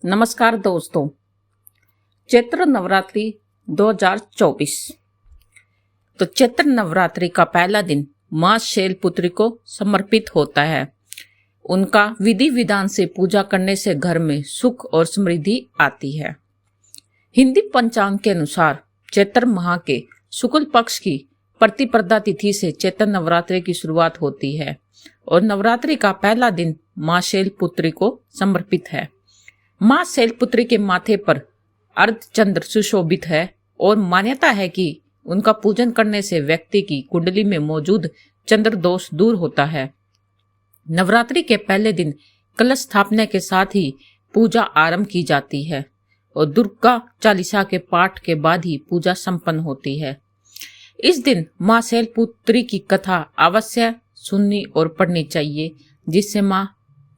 नमस्कार दोस्तों, चैत्र नवरात्रि 2024। तो चैत्र नवरात्रि का पहला दिन मां शैलपुत्री को समर्पित होता है। उनका विधि विधान से पूजा करने से घर में सुख और समृद्धि आती है। हिंदी पंचांग के अनुसार चैत्र माह के शुक्ल पक्ष की प्रतिपदा तिथि से चैत्र नवरात्रि की शुरुआत होती है और नवरात्रि का पहला दिन मां शैलपुत्री को समर्पित है। मां शैलपुत्री के माथे पर अर्धचंद्र सुशोभित है और मान्यता है कि उनका पूजन करने से व्यक्ति की कुंडली में मौजूद चंद्र दोष दूर होता है। नवरात्रि के पहले दिन कलश स्थापना के साथ ही पूजा आरंभ की जाती है और दुर्गा चालीसा के पाठ के बाद ही पूजा संपन्न होती है। इस दिन मां शैलपुत्री की कथा अवश्य सुननी और पढ़नी चाहिए, जिससे मां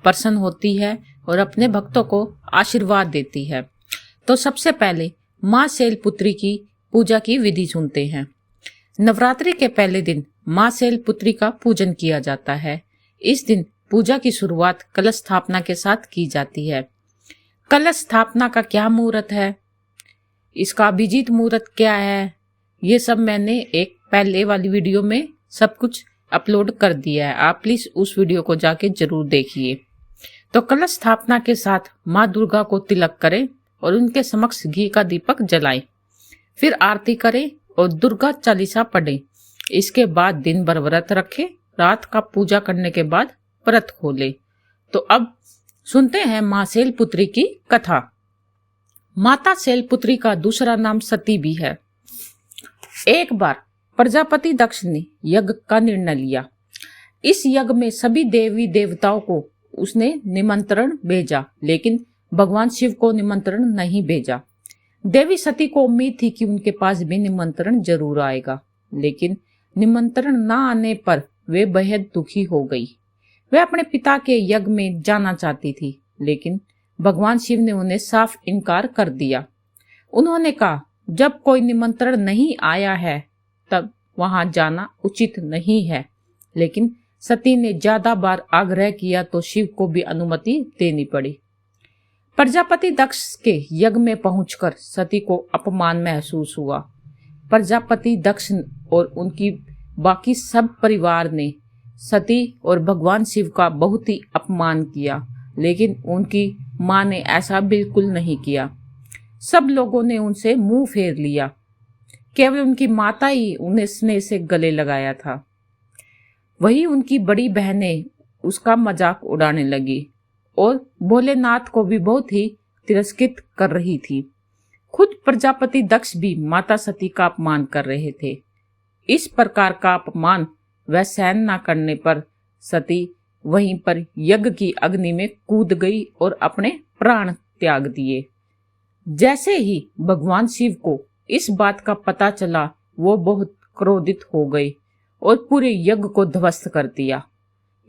प्रसन्न होती है और अपने भक्तों को आशीर्वाद देती है। तो सबसे पहले मां शैलपुत्री की पूजा की विधि सुनते हैं। नवरात्रि के पहले दिन मां शैलपुत्री का पूजन किया जाता है। इस दिन पूजा की शुरुआत कलश स्थापना के साथ की जाती है। कलश स्थापना का क्या मुहूर्त है, इसका अभिजीत मुहूर्त क्या है, ये सब मैंने एक पहले वाली वीडियो में सब कुछ अपलोड कर दिया है। आप प्लीज उस वीडियो को जाके जरूर देखिए। तो कलश स्थापना के साथ माँ दुर्गा को तिलक करें और उनके समक्ष घी का दीपक जलाएं। फिर आरती करें और दुर्गा चालीसा पढ़ें। इसके बाद दिन भर व्रत रखें। रात का पूजा करने के बाद व्रत खोलें। तो अब सुनते हैं माँ शैलपुत्री की कथा। माता शैलपुत्री का दूसरा नाम सती भी है। एक बार प्रजापति दक्ष ने यज्ञ का निर्णय लिया। इस यज्ञ में सभी देवी देवताओं को उसने निमंत्रण भेजा, लेकिन भगवान शिव को निमंत्रण नहीं भेजा। देवी सती को उम्मीद थी कि उनके पास भी निमंत्रण जरूर आएगा, लेकिन निमंत्रण न आने पर वे बेहद दुखी हो गई। वे अपने पिता के यज्ञ में जाना चाहती थी, लेकिन भगवान शिव ने उन्हें साफ इनकार कर दिया। उन्होंने कहा, जब कोई निमंत्रण नहीं आया है तब वहां जाना उचित नहीं है। लेकिन सती ने ज्यादा बार आग्रह किया तो शिव को भी अनुमति देनी पड़ी। प्रजापति दक्ष के यज्ञ में पहुंचकर सती को अपमान महसूस हुआ। प्रजापति दक्ष और उनकी बाकी सब परिवार ने सती और भगवान शिव का बहुत ही अपमान किया, लेकिन उनकी मां ने ऐसा बिल्कुल नहीं किया। सब लोगों ने उनसे मुंह फेर लिया। केवल उनकी माता ही उन्हें स्नेह से गले लगाया था। वही उनकी बड़ी बहनें उसका मजाक उड़ाने लगी और भोलेनाथ को भी बहुत ही तिरस्कृत कर रही थी। खुद प्रजापति दक्ष भी माता सती का अपमान कर रहे थे। इस प्रकार का अपमान वह सहन न करने पर सती वहीं पर यज्ञ की अग्नि में कूद गई और अपने प्राण त्याग दिए। जैसे ही भगवान शिव को इस बात का पता चला, वो बहुत क्रोधित हो गए और पूरे यज्ञ को ध्वस्त कर दिया।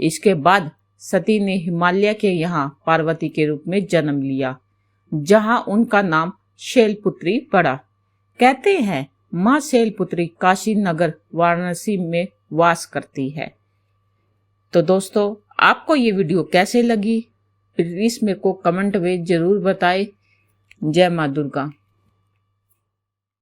इसके बाद सती ने हिमालय के यहाँ पार्वती के रूप में जन्म लिया, जहाँ उनका नाम शैलपुत्री पड़ा। कहते हैं माँ शैलपुत्री काशी नगर वाराणसी में वास करती है। तो दोस्तों, आपको ये वीडियो कैसे लगी, प्लीज मेरे को कमेंट में जरूर बताएं। जय माँ दुर्गा।